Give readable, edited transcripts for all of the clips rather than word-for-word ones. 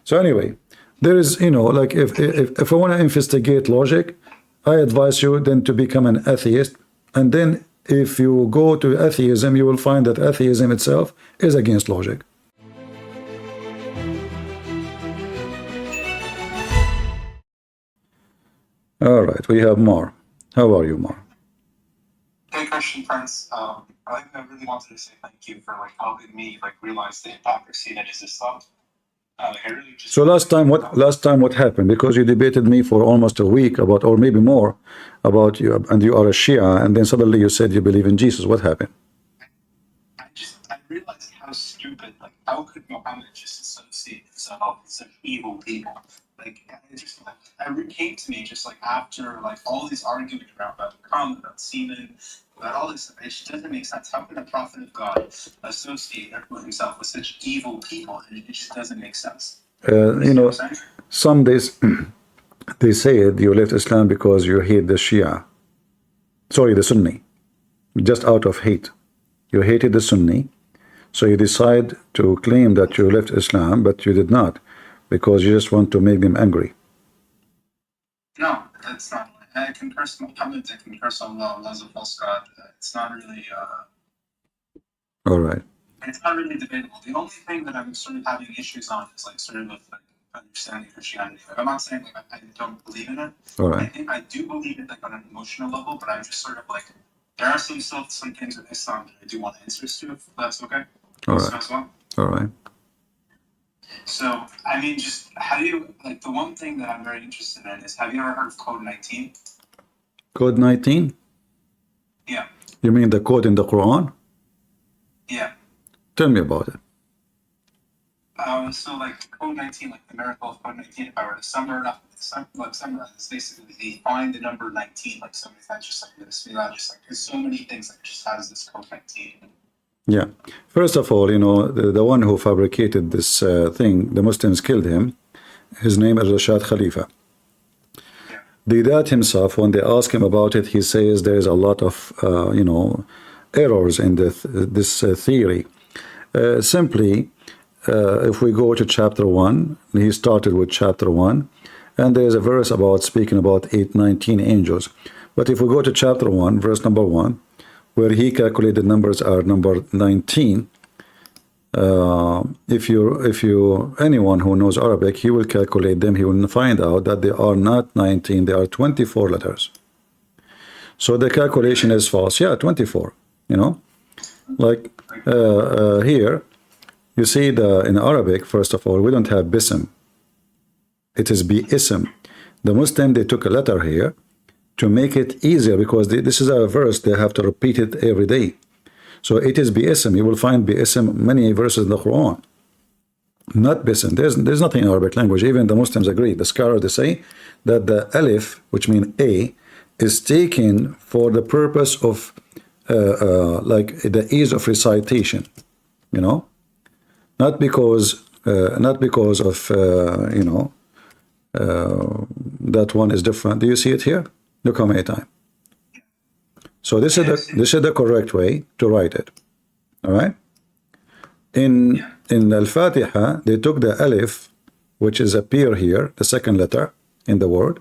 So anyway, there is, you know, like if I want to investigate logic, I advise you then to become an atheist, and then if you go to atheism, you will find that atheism itself is against logic. All right, we have Mar. How are you, Mar? Hey, Christian Prince. I really wanted to say thank you for like helping me like realize the hypocrisy that is Islam. So last time what happened? Because you debated me for almost a week about, or maybe more, about you, and you are a Shia, and then suddenly you said you believe in Jesus. What happened? I realized how stupid, like how could Muhammad just associate himself with such evil people? Like it came to me just like after like all these arguments around about Muhammad, about semen, about all this stuff. It just doesn't make sense. How can a prophet of God associate himself with such evil people? And it just doesn't make sense. You know, some days they say you left Islam because you hate the Shia. Sorry, the Sunni. Just out of hate. You hated the Sunni. So you decide to claim that you left Islam, but you did not, because you just want to make them angry. No, that's not. I can curse Muhammad, I can curse Allah, Allah's a false God. It's not really, all right. It's not really debatable. The only thing that I'm sort of having issues on is like sort of with like understanding Christianity. Like, I'm not saying like I don't believe in it. All right. I think I do believe it like on an emotional level, but I'm just sort of like, there are some things with Islam that I do want answers to, if that's okay. All right. As well. All right. So, I mean, just how do you, like, the one thing that I'm very interested in is, have you ever heard of Code 19? Code 19? Yeah. You mean the code in the Quran? Yeah. Tell me about it. So, like, Code 19, like the miracle of Code 19, if I were to summarize, it's basically they find the number 19, like somebody that's just like this, just like, there's so many things that just has this Code 19. Yeah. First of all, you know, the one who fabricated this thing, the Muslims killed him. His name is Rashad Khalifa. Yeah. Deedat himself, when they ask him about it, he says there is a lot of, you know, errors in this theory. Simply, if we go to chapter 1, he started with chapter 1, and there is a verse about speaking about 19 angels. But if we go to chapter 1, verse number 1, where he calculated numbers are number 19. If you anyone who knows Arabic, he will calculate them. He will find out that they are not 19, they are 24 letters. So the calculation is false. Yeah, 24. You know, like here, you see in Arabic. First of all, we don't have bism. It is bi-ism. The Muslim, they took a letter here to make it easier, because this is a verse, they have to repeat it every day. So it is bi-ism. You will find bi-ism many verses in the Quran. Not bism. There's nothing in Arabic language. Even the Muslims agree. The scholars, they say that the alif, which means a, is taken for the purpose of like the ease of recitation. You know, not because of you know, that one is different. Do you see it here? Look how many times. So this is the correct way to write it. All right. In Al-Fatiha, they took the alif, which is appear here, the second letter in the word,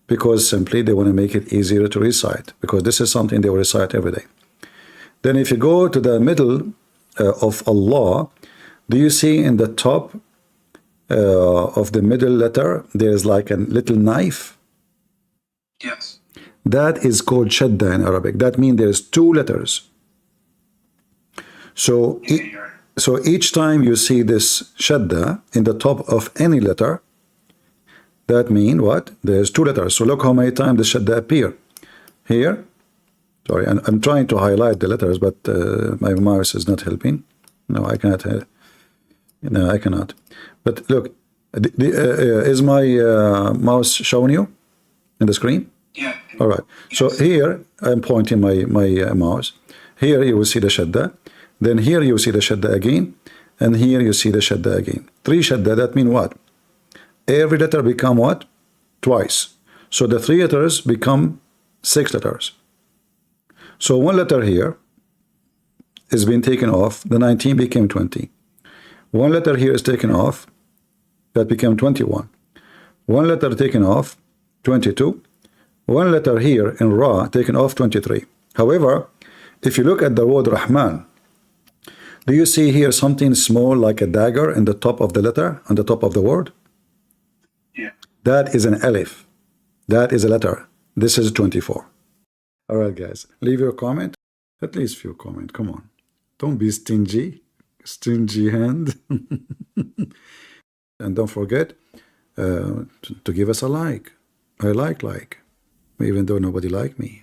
because simply they want to make it easier to recite, because this is something they will recite every day. Then if you go to the middle of Allah, do you see in the top of the middle letter, there's like a little knife? Yes. That is called shadda in Arabic. That means there's two letters. So each time you see this shadda in the top of any letter, that means what? There's two letters. So look how many times the shadda appear. Here, sorry, I'm trying to highlight the letters, but my mouse is not helping. No, I cannot. No, I cannot. But look, is my mouse showing you in the screen? Yeah. All right. So here I'm pointing my mouse. Here you will see the shadda. Then here you see the shadda again. And here you see the shadda again. 3 shadda, that means what? Every letter become what? Twice. So the 3 letters become 6 letters. So 1 letter here is being taken off. The 19 became 20. 1 letter here is taken off. that became 21. One letter taken off, 22. One letter here in Ra taken off, 23. However, if you look at the word Rahman, do you see here something small like a dagger in the top of the letter, on the top of the word? Yeah. That is an alif. That is a letter. This is 24. All right, guys. Leave your comment. At least few comment. Come on. Don't be stingy. Stingy hand. And don't forget to give us a like. I like. Even though nobody like me.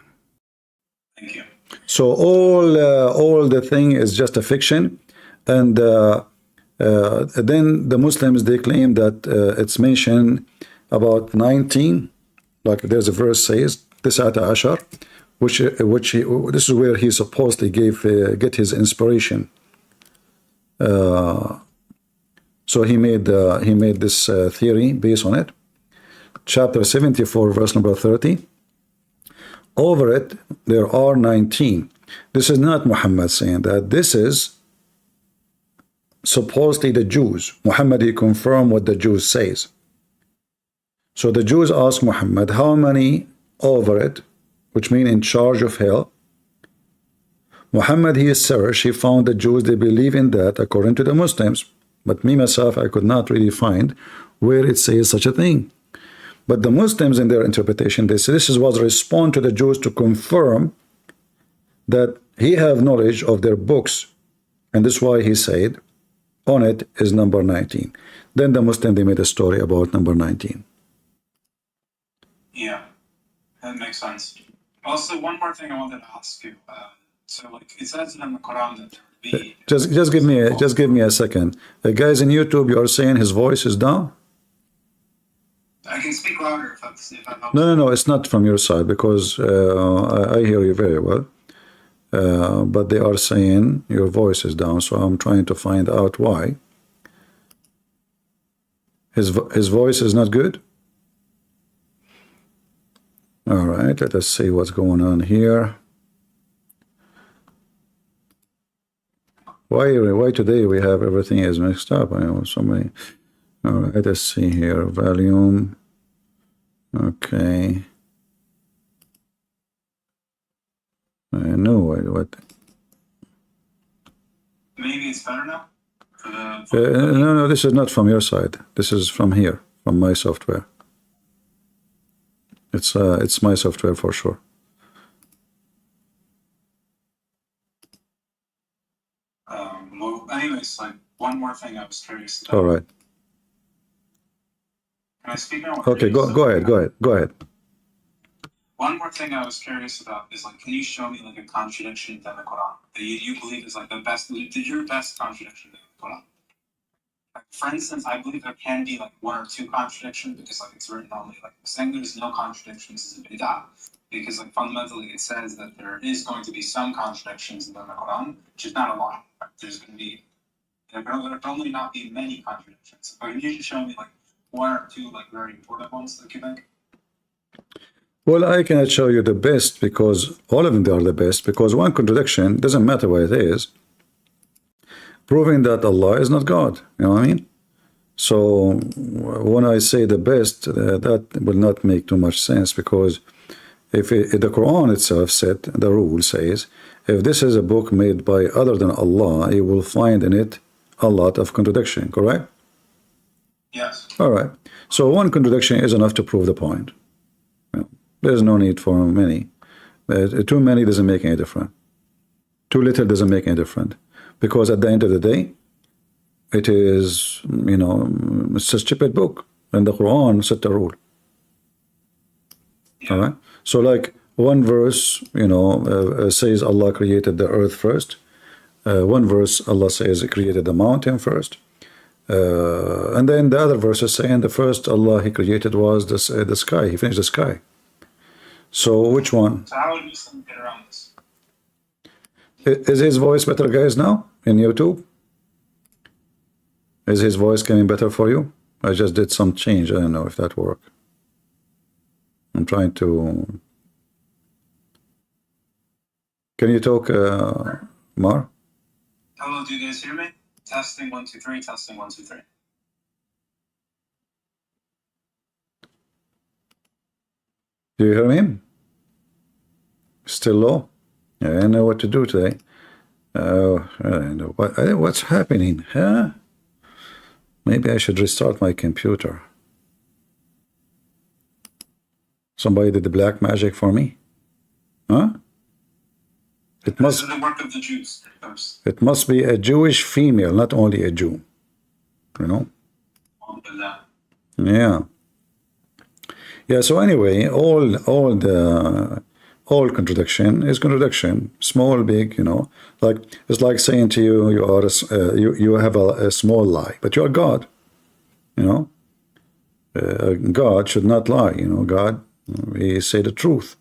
Thank you. So all the thing is just a fiction, and then the Muslims, they claim that it's mentioned about 19, like there's a verse says Tis'ata Ashar, which this is where he supposedly get his inspiration. So he made this theory based on it. Chapter 74, verse number 30. Over it, there are 19. This is not Muhammad saying that. This is supposedly the Jews. Muhammad, he confirmed what the Jews says. So the Jews ask Muhammad, how many over it, which mean in charge of hell? Muhammad, he searched, he found the Jews, they believe in that according to the Muslims. But me, myself, I could not really find where it says such a thing. But the Muslims, in their interpretation, they say this was a response to the Jews to confirm that he have knowledge of their books. And this is why he said, on it is number 19. Then the Muslim, they made a story about number 19. Yeah, that makes sense. Also, one more thing I wanted to ask you. So, like, it says in the Quran that there would be... Just give me a second. Guys in YouTube, you are saying his voice is down? I can speak louder if that helps. No, it's not from your side, because I hear you very well. But they are saying your voice is down, so I'm trying to find out why. His voice is not good? All right, let us see what's going on here. Why today we have everything is mixed up? I know so many. All right, let's see here. Volume. Okay. I know what. Maybe it's better now? No, this is not from your side. This is from here, from my software. It's my software for sure. Well, anyways, like, one more thing I was curious about. All right. Can I speak now? Okay, go ahead. One more thing I was curious about is, like, can you show me, like, a contradiction in the Quran that you believe is, like, your best contradiction in the Quran? Like, for instance, I believe there can be, like, one or two contradictions because, like, it's written only, like, saying there's no contradictions is a bid'ah. Because, like, fundamentally it says that there is going to be some contradictions in the Quran, which is not a lot. There's going to be, there can only not be many contradictions. But can you just show me, like, one or two, like, very important ones that you think? Well, I cannot show you the best because all of them they are the best, because one contradiction doesn't matter what it is, proving that Allah is not God. You know what I mean? So when I say the best, that will not make too much sense, because if the Quran itself said, the rule says, if this is a book made by other than Allah, you will find in it a lot of contradiction, correct? Yes. All right. So one contradiction is enough to prove the point. There's no need for many. Too many doesn't make any difference. Too little doesn't make any difference. Because at the end of the day, it is, you know, it's a stupid book. And the Quran set the rule. Yeah. All right. So like one verse, you know, says Allah created the earth first. One verse, Allah says He created the mountain first. And then the other verse is saying the first Allah He created was the sky. He finished the sky. So which one? So how would Muslim get around this? Is his voice better, guys, now in YouTube? Is his voice coming better for you? I just did some change. I don't know if that worked. I'm trying to... Can you talk, Mar? Hello, do you guys hear me? Testing 1 2 3. Testing 1 2 3. Do you hear me? Still low? I don't know what to do today. Oh, I don't know. What's happening? Huh? Maybe I should restart my computer. Somebody did the black magic for me? Huh? It must, the work of the Jews. it must be a Jewish female, not only a Jew. You know? Yeah. Yeah, so anyway, all contradiction is contradiction, small, big, you know. Like it's like saying to you, you are you have a small lie, but you are God. You know, God should not lie. You know, God, we say the truth.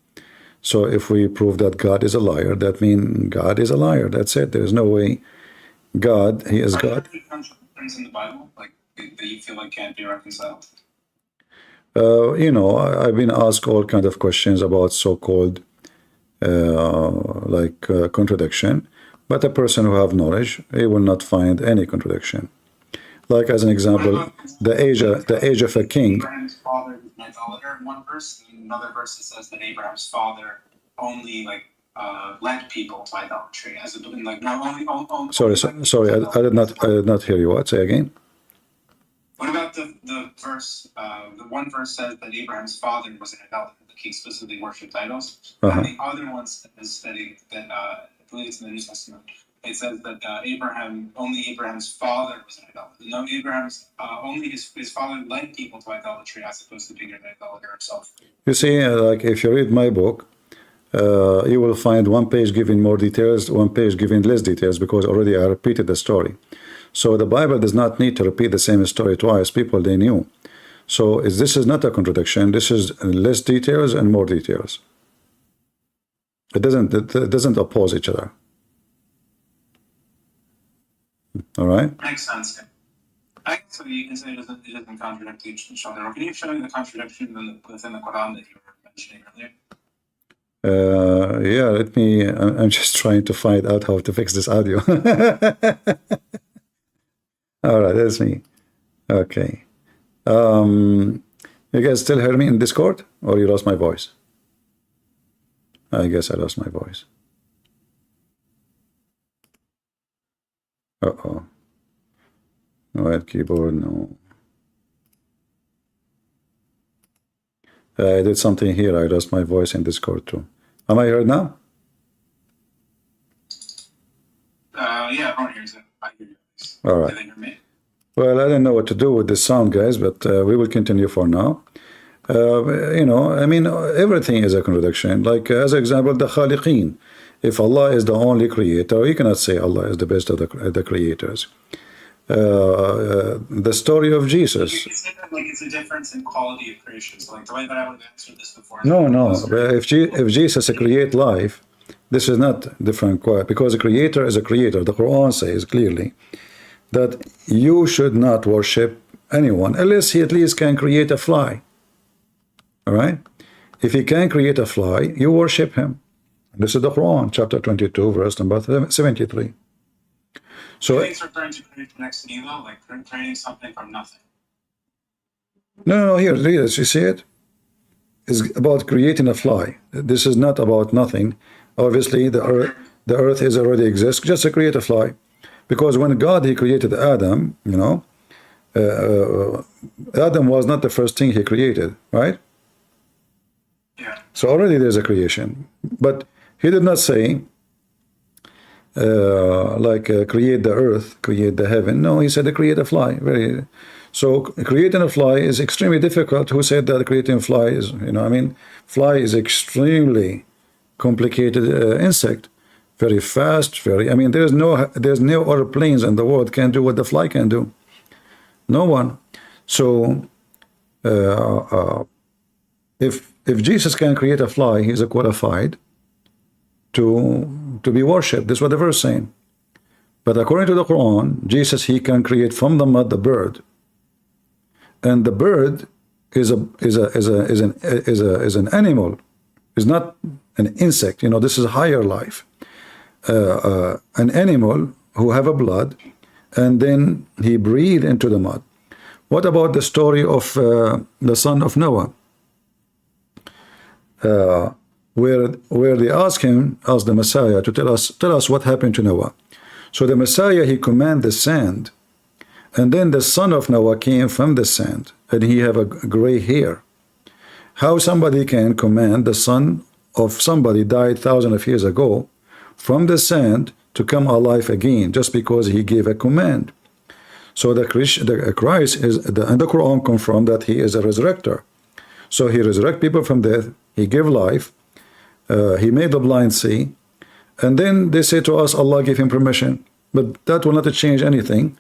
So if we prove that God is a liar, that means God is a liar. That's it. There is no way God, He is God. In the Bible, like that you feel like can't be reconciled. You know, I've been asked all kinds of questions about so-called contradiction, but a person who have knowledge, he will not find any contradiction. Like as an example, the age of a king. Abraham's father is an idolater in one verse, and in another verse it says that Abraham's father only led people to idolatry, as in like not only. Sorry, I did not hear you. What? Say again. What about the verse? The one verse says that Abraham's father was an idolater. He explicitly worshipped idols. And the other one says that I believe it's in the New Testament. It says that only Abraham's father was an idolater. No, only his father led people to idolatry as opposed to being an idolater himself. You see, like if you read my book, you will find one page giving more details, one page giving less details, because already I repeated the story. So the Bible does not need to repeat the same story twice. People, they knew. So this is not a contradiction. This is less details and more details. It doesn't oppose each other. All right? Makes sense. I guess you can say it doesn't contradict each other. Or can you show me the contradiction within the Quran that you were mentioning earlier? Yeah, I'm just trying to find out how to fix this audio. All right, that's me. Okay. You guys still hear me in Discord, or you lost my voice? I guess I lost my voice. Uh-oh. Right keyboard, no. I did something here. I lost my voice in Discord too. Am I heard now? Yeah, everyone hears it. I hear you. All right. Well, I don't know what to do with this sound, guys, but we will continue for now. You know, I mean, everything is a contradiction. Like, as an example, the Khaliqeen. If Allah is the only creator, you cannot say Allah is the best of the creators. The story of Jesus. It's a difference in quality of creation. So, like, the way that I would have answered this before. No. If Jesus create life, this is not different, because a creator is a creator. The Quran says clearly that you should not worship anyone unless he at least can create a fly. All right? If he can create a fly, you worship him. This is the Quran, chapter 22, verse number 73. So it's referring to creation ex nihilo, like creating something from nothing. No, here, read it. You see it? It's about creating a fly. This is not about nothing. Obviously, the earth is already exists. Just to create a fly. Because when God, he created Adam, you know, Adam was not the first thing he created, right? Yeah. So already there's a creation. But he did not say, create the earth, create the heaven. No, he said create a fly. So creating a fly is extremely difficult. Who said that creating a fly is, you know, I mean, fly is extremely complicated insect. Very fast, I mean, there's no other planes in the world can do what the fly can do. No one. So if Jesus can create a fly, he's qualified to be worshipped. This is what the verse is saying. But according to the Quran, Jesus, he can create from the mud the bird, and the bird is an animal, is not an insect. You know, this is higher life. An animal who have a blood, and then he breathed into the mud. What about the story of the son of Noah? where they ask the Messiah to tell us what happened to Noah. So the Messiah, he commanded the sand, and then the son of Noah came from the sand, and he have a gray hair. How somebody can command the son of somebody died thousands of years ago from the sand to come alive again just because he gave a command? So the Christ is, and the Quran confirmed that he is a resurrector. So he resurrect people from death, he gave life, he made the blind see, and then they say to us, Allah gave him permission. But that will not change anything,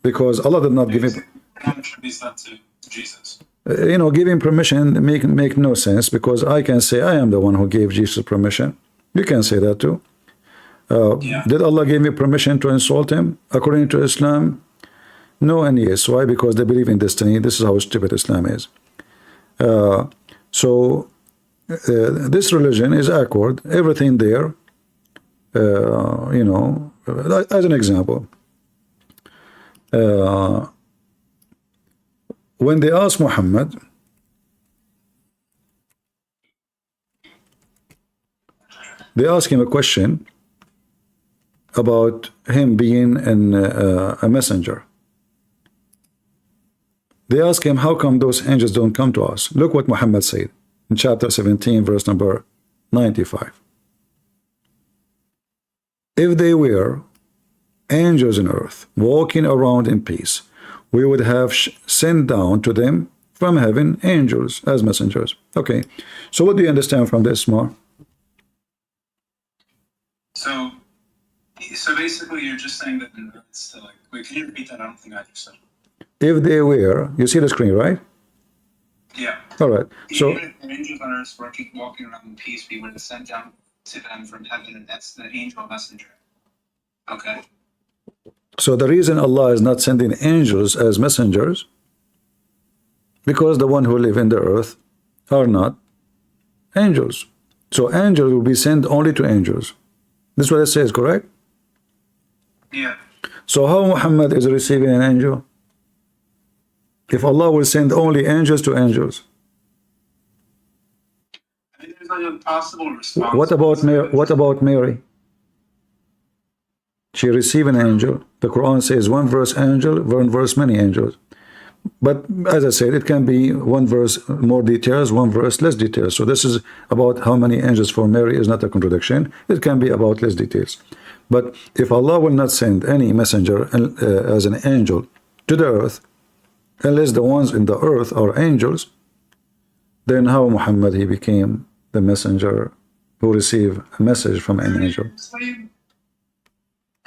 because Allah did not give him. Jesus. Giving permission make no sense, because I can say I am the one who gave Jesus permission. You can say that too. Did Allah give me permission to insult him according to Islam? No and yes. Why? Because they believe in destiny. This is how stupid Islam is. This religion is awkward. Everything there, as an example, when they asked Muhammad, they asked him a question about him being a messenger. They asked him, how come those angels don't come to us? Look what Muhammad said in chapter 17, verse number 95. If they were angels on earth, walking around in peace, we would have sent down to them from heaven angels as messengers. Okay, so what do you understand from this more? So basically you're just saying that in regards to, like, wait, can you repeat that? I don't think I understood. If they were, you see the screen, right? Yeah. All right. So even if angels on earth walking around in peace, we would have sent down to them from heaven, and that's the angel messenger. Okay. So the reason Allah is not sending angels as messengers, because the one who live in the earth are not angels. So angels will be sent only to angels. This is what it says, correct? Yeah. So how Muhammad is receiving an angel? If Allah will send only angels to angels. I think there's like a possible response. What about Mary? What about Mary? She received an angel. The Quran says one verse angel, one verse many angels. But as I said, it can be one verse more details, one verse less details. So this is about how many angels for Mary is not a contradiction. It can be about less details. But if Allah will not send any messenger as an angel to the earth, unless the ones in the earth are angels, then how Muhammad he became the messenger who received a message from an angel?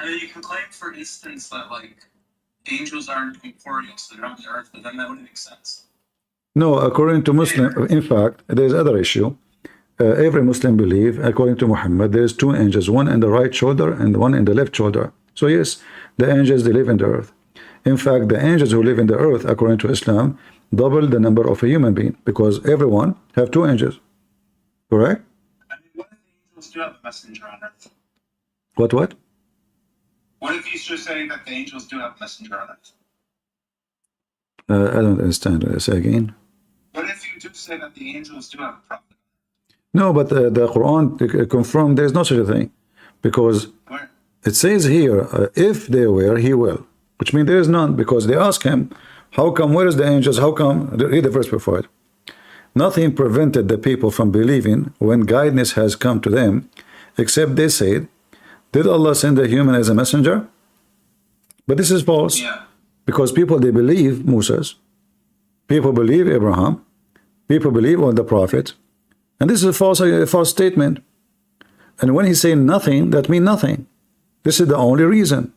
You can claim, for instance, that like angels aren't corporeal, so they're on the earth, but then that wouldn't make sense. No, according to Muslim, in fact, there is other issue. Every Muslim believe, according to Muhammad, there is two angels, one in the right shoulder and one in the left shoulder. So yes, the angels, they live in the earth. In fact, the angels who live in the earth, according to Islam, double the number of a human being, because everyone have two angels. Correct? I mean, what if the angels do have a messenger on earth? What? What if he's just saying that the angels do have a messenger on earth? I don't understand. Say again. What if you do say that the angels do have a prophet? No, but the Quran confirmed there is no such a thing, because Where? it says here, if they were, he will, which means there is none, because they ask him, how come, where is the angels, how come, read the verse before it. Nothing prevented the people from believing when guidance has come to them, except they said, did Allah send a human as a messenger? But this is false. Yeah. Because people, they believe Moses, people believe Abraham, people believe all the prophets, and this is a false statement. And when he say nothing, that means nothing. This is the only reason.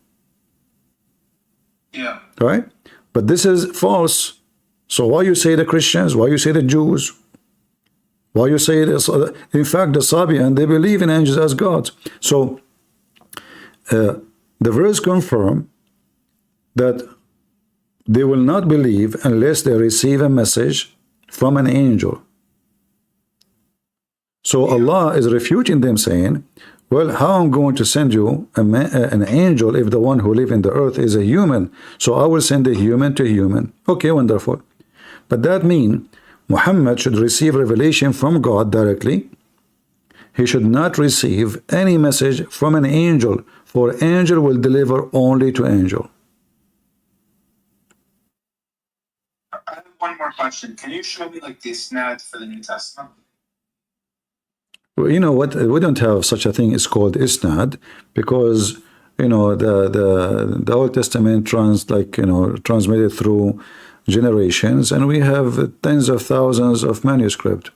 Yeah. Right? But this is false. So why you say the Christians, why you say the Jews, why you say this? In fact, the Sabian, they believe in angels as gods. So the verse confirm that they will not believe unless they receive a message from an angel. So Allah is refuting them, saying, well, how I'm going to send you an angel if the one who live in the earth is a human? So I will send a human to human. Okay, wonderful. But that means Muhammad should receive revelation from God directly. He should not receive any message from an angel, for angel will deliver only to angel. I have one more question. Can you show me like the isnad for the New Testament? Well, you know what? We don't have such a thing. It's called isnad because you know the Old Testament transmitted through generations, and we have tens of thousands of manuscript.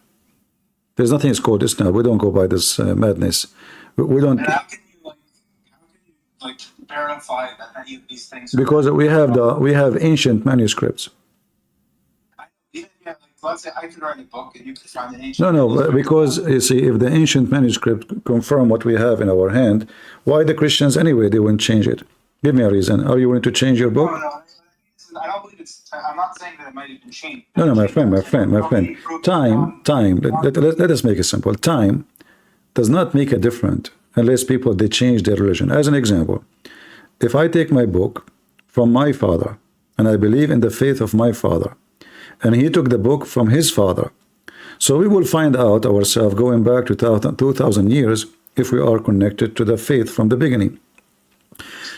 There's nothing is called isnad. We don't go by this madness. We don't. And how can you verify that any of these things? Because we have ancient manuscripts. Let's say I could write a book and you could find an ancient. No, because you see, if the ancient manuscript confirm what we have in our hand, why the Christians anyway? They wouldn't change it. Give me a reason. Are you willing to change your book? No, I don't believe it's. I'm not saying that it might have been changed. No, my friend. Time. Let us make it simple. Time does not make a difference unless people they change their religion. As an example, if I take my book from my father and I believe in the faith of my father, and he took the book from his father, so we will find out ourselves going back to 2,000 years if we are connected to the faith from the beginning.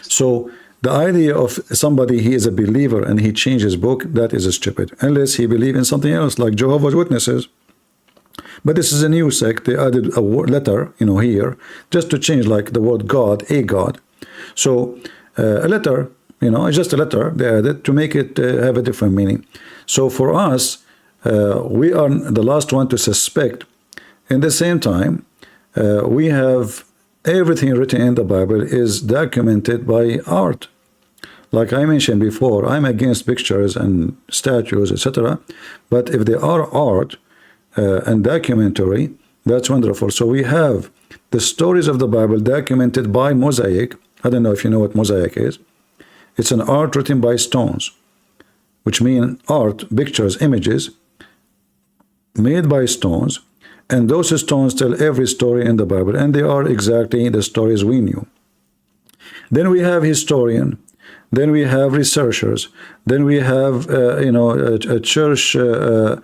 So the idea of somebody, he is a believer and he changed his book, that is stupid, unless he believes in something else like Jehovah's Witnesses. But this is a new sect. They added a letter, here, just to change like the word God, a God. So a letter, just a letter they added to make it have a different meaning. So for us, we are the last one to suspect. In the same time, we have everything written in the Bible is documented by art. Like I mentioned before, I'm against pictures and statues, etc. But if they are art and documentary, that's wonderful. So we have the stories of the Bible documented by mosaic. I don't know if you know what mosaic is. It's an art written by stones, which mean art, pictures, images made by stones, and those stones tell every story in the Bible, and they are exactly the stories we knew. Then we have historian, then we have researchers, then we have a church the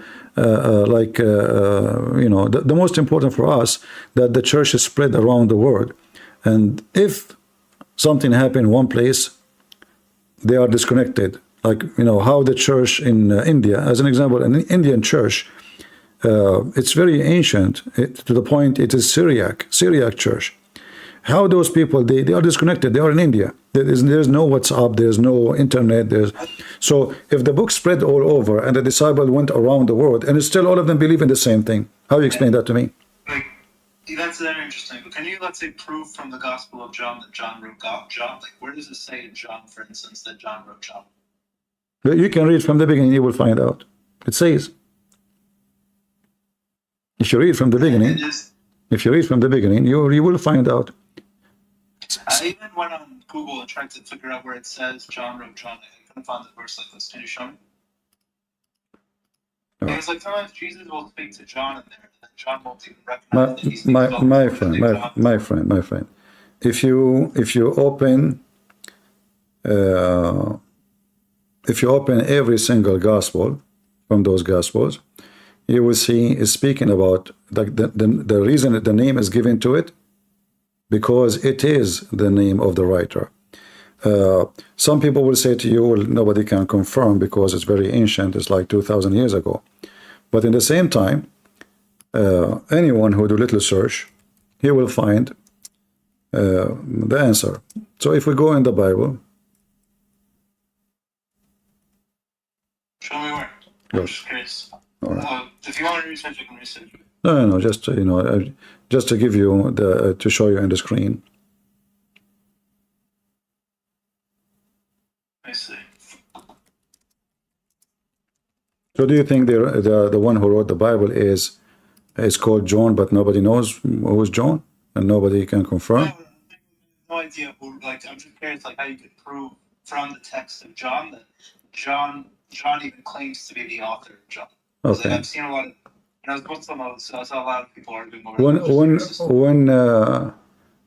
most important for us, that the church is spread around the world, and if something happened in one place, they are disconnected. Like, how the church in India, as an example, an Indian church, it's very ancient, to the point it is Syriac church. How those people, they are disconnected, they are in India. There's no WhatsApp, there's no internet. So if the book spread all over and the disciple went around the world and still all of them believe in the same thing, how do you explain that to me? That's very interesting. But can you, let's say, prove from the Gospel of John that John wrote John? Like, where does it say in John, for instance, that John wrote John? You can read from the beginning, you will find out. It says, if you read from the beginning, you will find out. I even went on Google and tried to figure out where it says John wrote John. I couldn't find the verse like this. Can you show me? Oh. It was like sometimes Jesus will speak to John in there, and John won't even recognize that he's my friend. If you open every single gospel from those gospels, you will see is speaking about the reason that the name is given to it, because it is the name of the writer. Some people will say to you, well, nobody can confirm because it's very ancient, it's like 2,000 years ago. But in the same time, anyone who do little search, he will find the answer. So if we go in the Bible, show me where. Yes. I'm just curious. Right. If you want to research, you can research it. No, just to give you to show you on the screen. I see. So do you think the one who wrote the Bible is called John, but nobody knows who's John, and nobody can confirm? No idea who. Like, I'm just curious, like how you could prove from the text of John that John even claims to be the author of John. Okay. Like, I've seen a lot of, Muslim, so I saw a lot of people arguing over.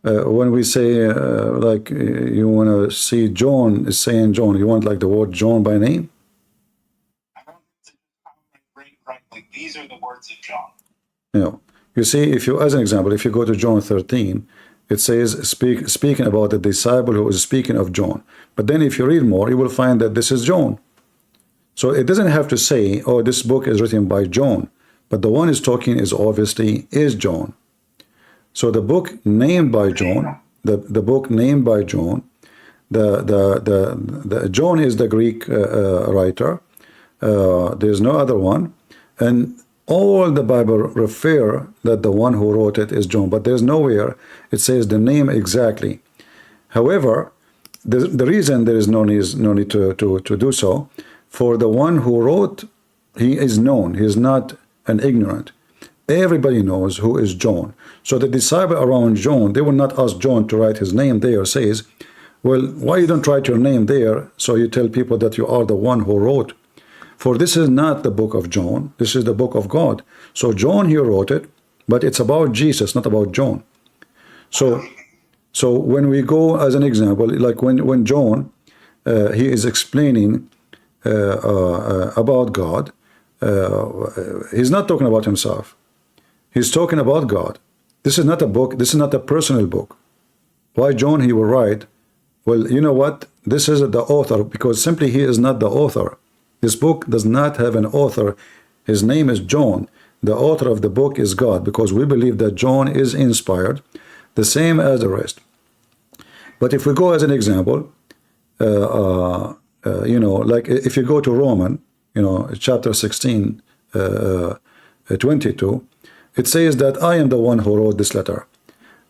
When we say like you want to see John is saying John, you want like the word John by name? I don't think right? Like these are the words of John. You know, you see, if you, as an example, if you go to John 13, it says speaking about the disciple who is speaking of John. But then if you read more, you will find that this is John. So it doesn't have to say, oh, this book is written by John, but the one is talking is obviously is John. So the book named by John, the book named by John, the John is the Greek writer. There's no other one, and all the Bible refer that the one who wrote it is John, but there's nowhere it says the name exactly. However, the reason there is no need to do so, for the one who wrote, he is known, he is not an ignorant. Everybody knows who is John. So the disciple around John, they will not ask John to write his name there. Says, well, why you don't write your name there so you tell people that you are the one who wrote? For this is not the book of John, this is the book of God. So John, he wrote it, but it's about Jesus, not about John. So when we go as an example, like when John, he is explaining about God, he's not talking about himself. He's talking about God. This is not a book. This is not a personal book. Why John he will write? Well, you know what? This is the author, because simply he is not the author. This book does not have an author. His name is John. The author of the book is God, because we believe that John is inspired, the same as the rest. But if we go as an example, you know, like if you go to Roman, you know, chapter 16, 22, it says that I am the one who wrote this letter.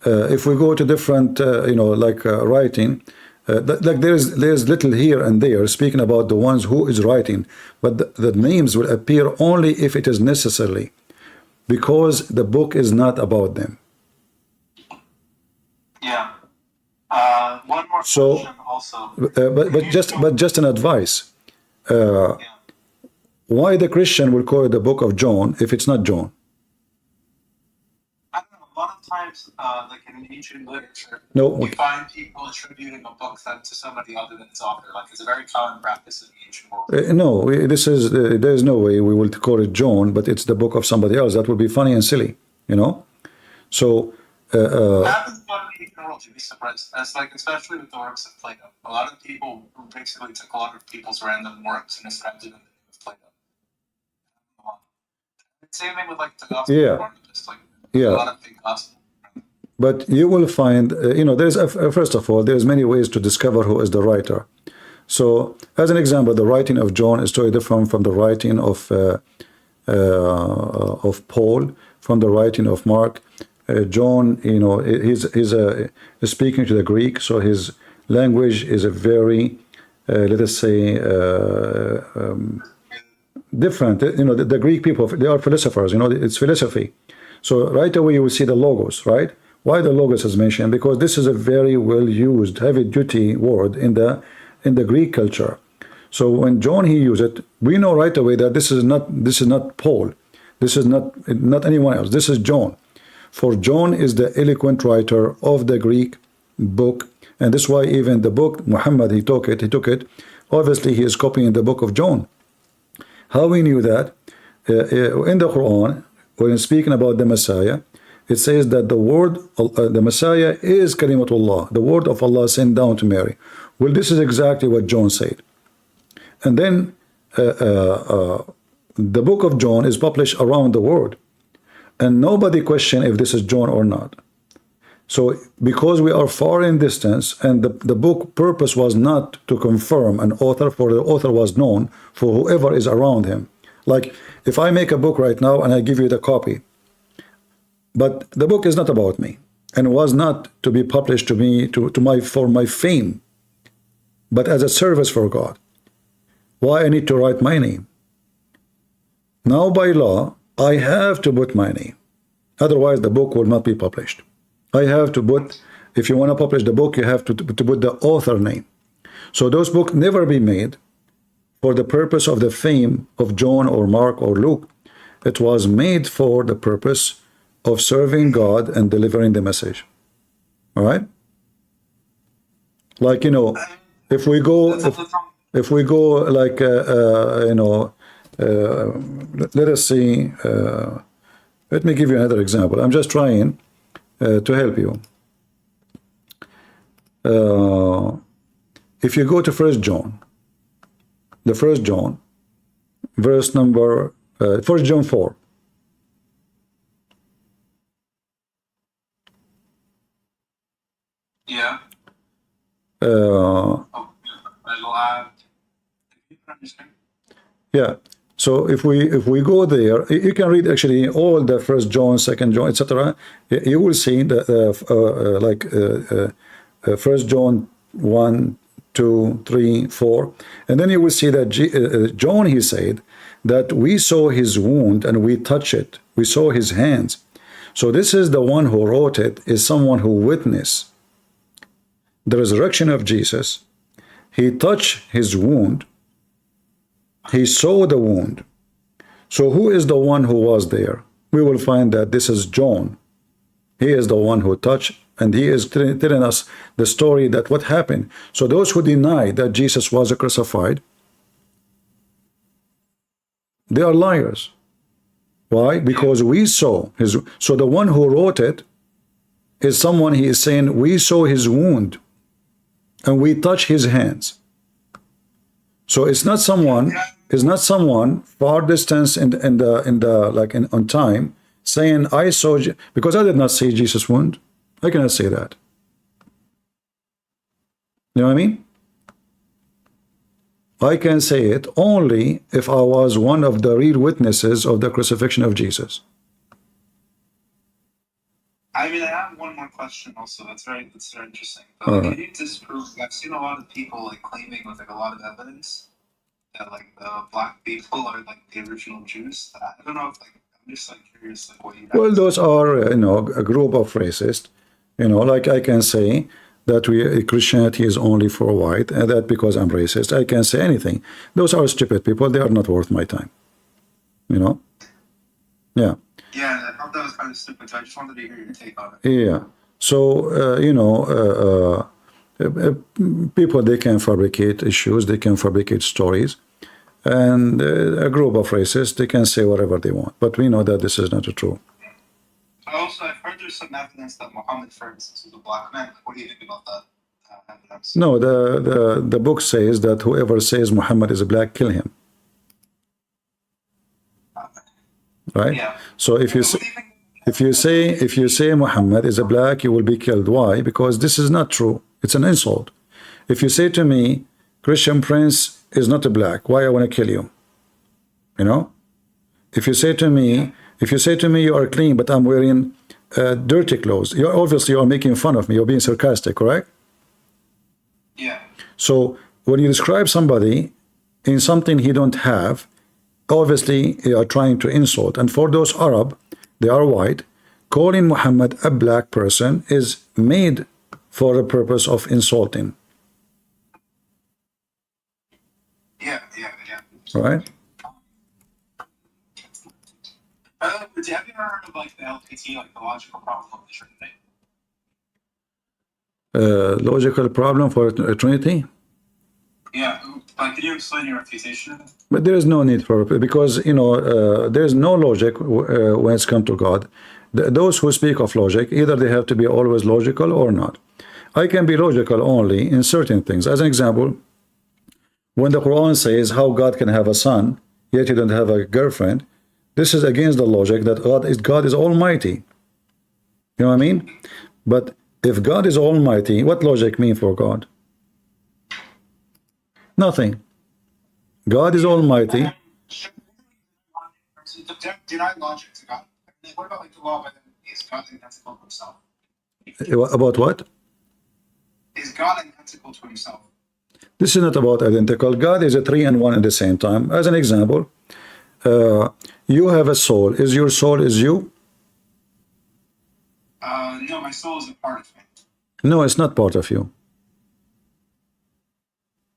If we go to different, you know, like writing, like there's little here and there speaking about the ones who is writing, but the names will appear only if it is necessary, because the book is not about them. Yeah. One more So, question also. but just an advice. Yeah. Why the Christian will call it the book of John if it's not John? I don't know, a lot of times, like in ancient literature, No. you find people attributing a book to somebody other than its author. Like it's a very common practice in the ancient world. No, this is there is no way we will call it John, but it's the book of somebody else. That would be funny and silly, you know. So It happens a lot in the ancient world. You'd be surprised. That's like especially with the works of Plato. A lot of people basically took a lot of people's random works and ascribed it in the name of Plato. Same thing with like the gospel. Yeah. Like Yeah. a lot of big gospel. But you will find, you know, there's first of all, there's many ways to discover who is the writer. So, as an example, the writing of John is totally different from the writing of Paul, from the writing of Mark. John, you know, he's speaking to the Greek, so his language is a very, let us say, different. You know, the Greek people, they are philosophers. You know, it's philosophy. So right away you will see the logos, right? Why the logos is mentioned? Because this is a very well used, heavy duty word in the Greek culture. So when John he used it, we know right away that this is not Paul, this is not anyone else. This is John. For John is the eloquent writer of the Greek book, and this is why even the book Muhammad he took it. Obviously, he is copying the book of John. How we knew that? In the Quran, when speaking about the Messiah, it says that the word, the Messiah is Kalimatullah, the word of Allah sent down to Mary. Well, this is exactly what John said. And then the book of John is published around the world, and nobody question if this is John or not. So because we are far in distance, and the book purpose was not to confirm an author, for the author was known for whoever is around him. Like if I make a book right now and I give you the copy, but the book is not about me and was not to be published to me for my fame, but as a service for God. Why I need to write my name? Now by law, I have to put my name. Otherwise, the book will not be published. I have to put, if you want to publish the book, you have to put the author name. So those books never be made for the purpose of the fame of John or Mark or Luke. It was made for the purpose of serving God and delivering the message. All right? Like, you know, if we go like, you know, let us see. Let me give you another example. I'm just trying to help you. If you go to 1 John, the 1 John, verse number 1 John 4. Yeah. Yeah. So if we go there, you can read actually all the 1 John, 2 John, etc. You will see that 1 John 1, 2, 3, 4, and then you will see that John, he said that we saw his wound and we touched it. We saw his hands. So this is the one who wrote it, is someone who witnessed the resurrection of Jesus. He touched his wound. He saw the wound. So who is the one who was there? We will find that this is John. He is the one who touched, and he is telling us the story that what happened. So those who deny that Jesus was crucified, they are liars. Why? Because we saw his. So the one who wrote it is someone, he is saying we saw his wound and we touch his hands. So it's not someone, far distance in the on time saying I saw, because I did not see Jesus' wound. I cannot say that. You know what I mean? I can say it only if I was one of the real witnesses of the crucifixion of Jesus. I mean, I have one more question also. That's very interesting. But can you disprove? I've seen a lot of people like claiming with like a lot of evidence that like the black people are like the original Jews. I don't know if like I'm just like curious like what you. Well, those are a group of racists. Like I can say that Christianity is only for white, and that because I'm racist, I can say anything. Those are stupid people. They are not worth my time. Yeah. Yeah, I thought that was kind of stupid. So I just wanted to hear your take on it. Yeah. So, people, they can fabricate issues, they can fabricate stories, and a group of racists, they can say whatever they want. But we know that this is not true. Also, I've heard there's some evidence that Muhammad, for instance, was a black man. What do you think about that evidence? No, the book says that whoever says Muhammad is black, kill him. Right? Yeah. So if you say Muhammad is a black, you will be killed. Why? Because this is not true. It's an insult. If you say to me, Christian Prince is not a black, why I want to kill you? If you say to me, you are clean, but I'm wearing dirty clothes, you're making fun of me. You're being sarcastic, correct? Yeah. So when you describe somebody in something he don't have, obviously you are trying to insult. And for those Arab, they are white, calling Muhammad a black person is made for the purpose of insulting. Yeah. Right? Have you ever heard of like the LPT, like the logical problem of the Trinity? Logical problem for a Trinity? Yeah, can you explain your refutation? But there is no need for it, because there is no logic when it's come to God. Those who speak of logic, either they have to be always logical or not. I can be logical only in certain things. As an example, when the Quran says how God can have a son, yet you don't have a girlfriend, this is against the logic that God is almighty. You know what I mean? But if God is almighty, what logic mean for God? Nothing. God is almighty. Deny logic to God. What about like the law of is God identical to himself? About what? Is God identical to himself? This is not about identical. God is a three and one at the same time. As an example, you have a soul. Is your soul is you? No, my soul is a part of me. No, it's not part of you.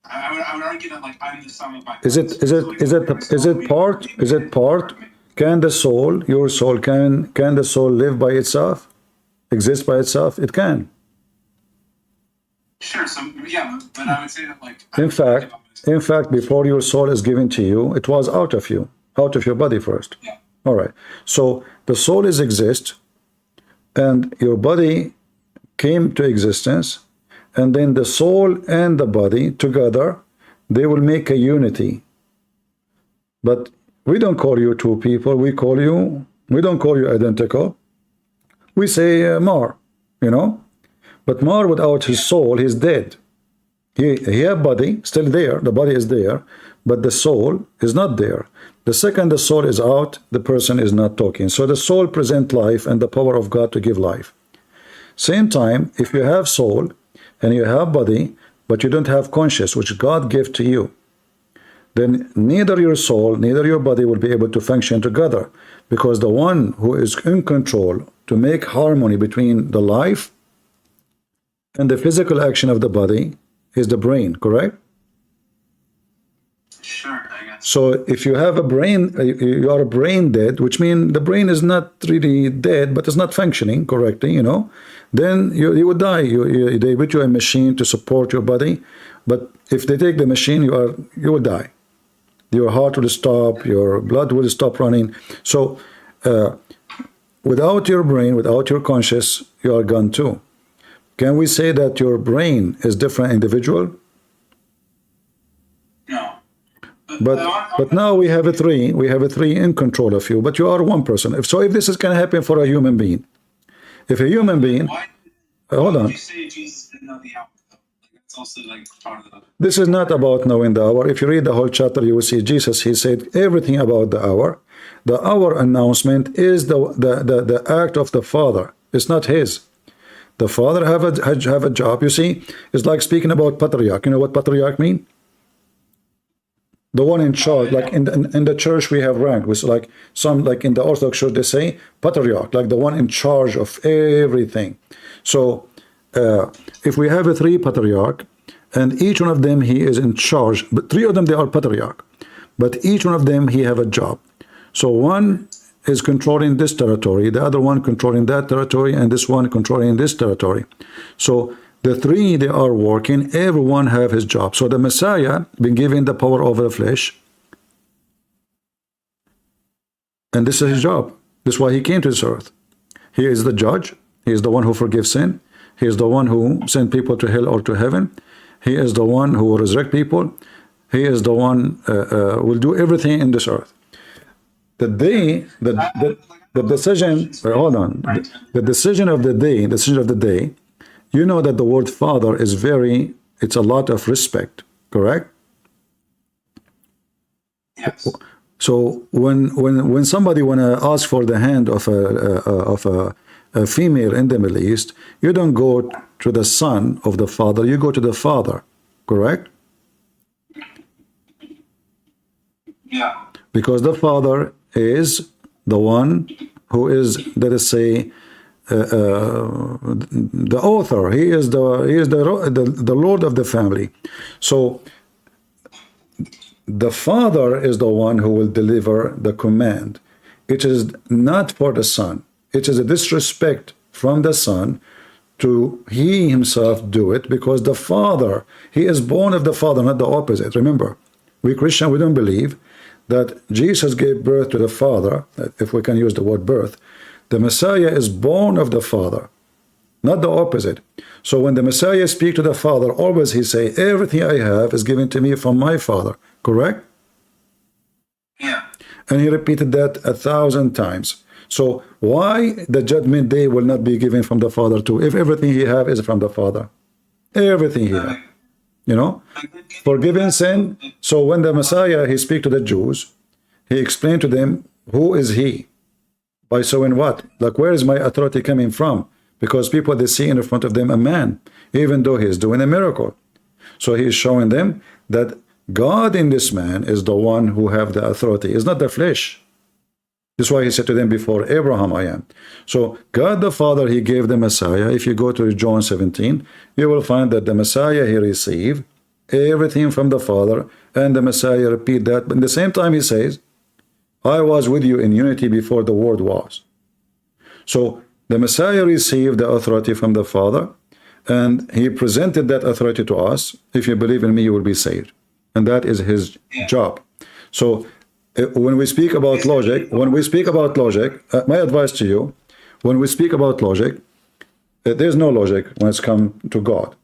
I would argue that like I'm the sum of my parts. Is it part? Is it part? Can the soul, your soul, can the soul live by itself? Exist by itself? It can. Sure. So yeah, but I would say that like in fact, In fact, before your soul is given to you, it was out of you, out of your body first. Yeah. All right. So the soul is exist, and your body came to existence, and then the soul and the body together, they will make a unity. But we don't call you two people. We don't call you identical. We say Mar, you know. But Mar without his soul, he's dead. He have body still there. The body is there, but the soul is not there. The second the soul is out, the person is not talking. So the soul present life and the power of God to give life. Same time, if you have soul and you have body, but you don't have conscience, which God gave to you, then neither your soul, neither your body will be able to function together, because the one who is in control to make harmony between the life and the physical action of the body is the brain, correct? Sure, I guess. So if you have a brain, you are a brain dead, which means the brain is not really dead, but it's not functioning correctly, you know, then you would die. They put you a machine to support your body, but if they take the machine, you will die. Your heart will stop, your blood will stop running. So without your brain, without your conscience, you are gone too. Can we say that your brain is different individual? No. But now we have a three. We have a three in control of you. But you are one person. If this is going to happen for a human being, if a human being, hold on. You say Jesus didn't know the hour. It's also like part of the. This is not about knowing the hour. If you read the whole chapter, you will see Jesus. He said everything about the hour. The hour announcement is the act of the Father. It's not his. The Father have a job. You see, it's like speaking about patriarch. You know what patriarch mean? The one in charge. Like in the church we have rank. It's like like in the Orthodox church they say patriarch, like the one in charge of everything. So if we have a three patriarch, and each one of them he is in charge, but three of them they are patriarch, but each one of them he have a job. So one is controlling this territory, the other one controlling that territory, and this one controlling this territory. So the three, they are working, everyone have his job. So the Messiah been given the power over the flesh, and this is his job. This is why he came to this earth. He is the judge. He is the one who forgives sin. He is the one who sent people to hell or to heaven. He is the one who will resurrect people. He is the one will do everything in this earth. The decision, hold on, the decision of the day, you know that the word Father is it's a lot of respect, correct? Yes. So when somebody wanna ask for the hand of a female in the Middle East, you don't go to the son of the father, you go to the father, correct? Yeah. Because the father is the one who is, let us say, the author. He is the Lord of the family. So the father is the one who will deliver the command. It is not for the son. It is a disrespect from the son to he himself do it, because the father, he is born of the father, not the opposite. Remember, we Christian, we don't believe that Jesus gave birth to the Father, if we can use the word birth. The Messiah is born of the Father, not the opposite. So when the Messiah speaks to the Father, always he say, everything I have is given to me from my Father, correct? Yeah. And he repeated that 1,000 times. So why the judgment day will not be given from the Father too, if everything he have is from the Father? Everything he have. You know, forgiving sin. So when the Messiah, he speak to the Jews, he explained to them, who is he? By showing what? Like, where is my authority coming from? Because people, they see in front of them a man, even though he is doing a miracle. So he is showing them that God in this man is the one who have the authority. It's not the flesh. This is why he said to them, before Abraham I am. So God the Father, he gave the Messiah. If you go to John 17, you will find that the Messiah, he received everything from the Father, and the Messiah repeat that. But at the same time he says, I was with you in unity before the world was. So the Messiah received the authority from the Father, and he presented that authority to us. If you believe in me, you will be saved. and that is his job. So when we speak about logic, my advice to you, when we speak about logic, there's no logic when it's come to God,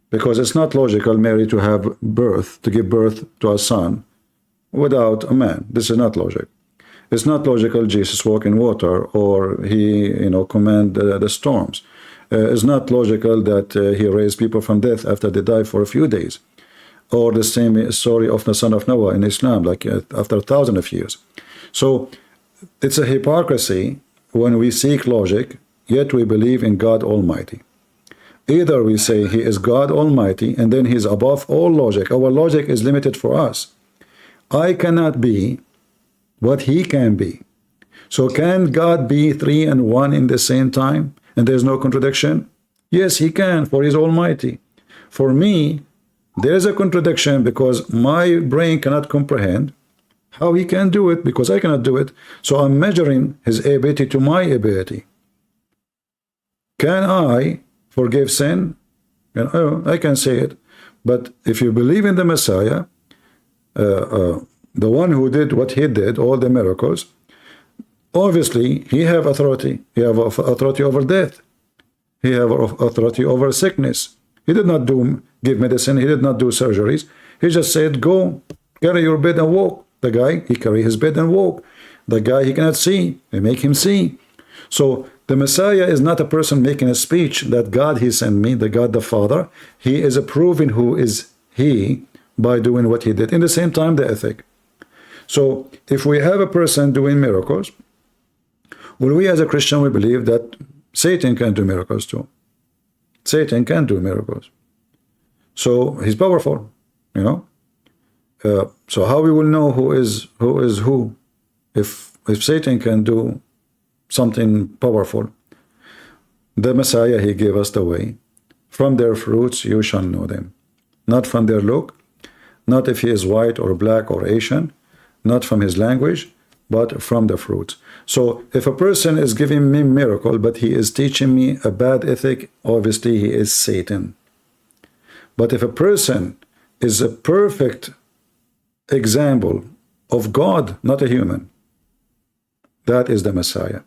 because it's not logical Mary to give birth to a son without a man. This is not logic. It's not logical Jesus walk in water, or he command the storms. It's not logical that he raised people from death after they died for a few days, or the same story of the son of Noah in Islam, like after 1,000 of years. So it's a hypocrisy when we seek logic, yet we believe in God Almighty. Either we say he is God Almighty, and then he's above all logic. Our logic is limited for us. I cannot be what he can be. So can God be 3 and 1 in the same time, and there's no contradiction? Yes, he can, for he is Almighty. For me, there is a contradiction, because my brain cannot comprehend how he can do it, because I cannot do it. So I'm measuring his ability to my ability. Can I forgive sin? I can say it. But if you believe in the Messiah, the one who did what he did, all the miracles, obviously he have authority. He have authority over death. He have authority over sickness. He did not give medicine. He did not do surgeries. He just said, go carry your bed and walk. The guy, he carry his bed and walk. The guy, he cannot see, they make him see. So the Messiah is not a person making a speech that God he sent me, the God the Father. He is proving who is he by doing what he did. In the same time, the ethic. So if we have a person doing miracles, well, we as a Christian, we believe that Satan can do miracles too. Satan can do miracles. So he's powerful, so how we will know who is who if Satan can do something powerful? The Messiah, he gave us the way. From their fruits you shall know them. Not from their look, not if he is white or black or Asian, not from his language, but from the fruits. So if a person is giving me miracle, but he is teaching me a bad ethic, obviously he is Satan. But if a person is a perfect example of God, not a human, that is the Messiah.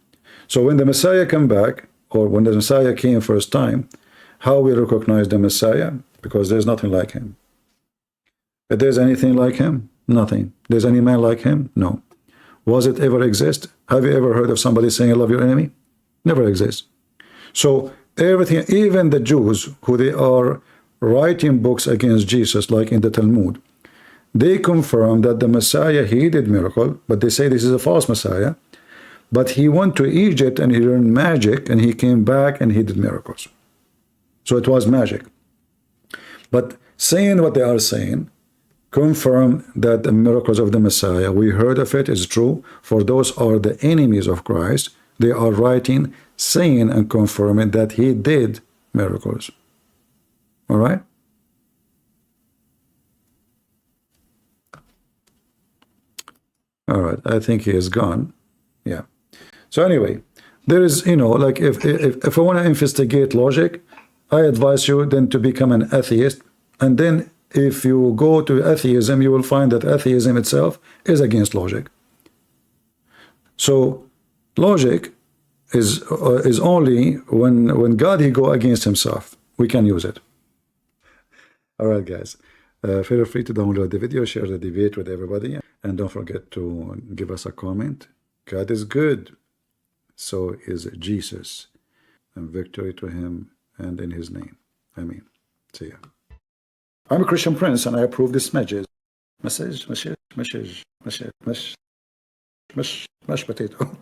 So when the Messiah come back, or when the Messiah came first time, how we recognize the Messiah? Because there's nothing like him. If there's anything like him, nothing. There's any man like him? No. Was it ever exist? Have you ever heard of somebody saying, I love your enemy? Never exists. So everything, even the Jews, who they are writing books against Jesus, like in the Talmud, they confirm that the Messiah, he did miracle, but they say this is a false Messiah. But he went to Egypt and he learned magic, and he came back and he did miracles. So it was magic. But saying what they are saying, confirm that the miracles of the Messiah, we heard of it, is true. For those are the enemies of Christ. They are writing, saying and confirming that he did miracles. All right? All right, I think he is gone. Yeah. So anyway, there is, like if I want to investigate logic, I advise you then to become an atheist. And then if you go to atheism, you will find that atheism itself is against logic. So logic is only when God, he go against himself, we can use it. All right, guys. Feel free to download the video, share the debate with everybody, and don't forget to give us a comment. God is good, so is Jesus, and victory to him and in his name. Amen. See ya. I'm a Christian Prince, and I approve this message potato.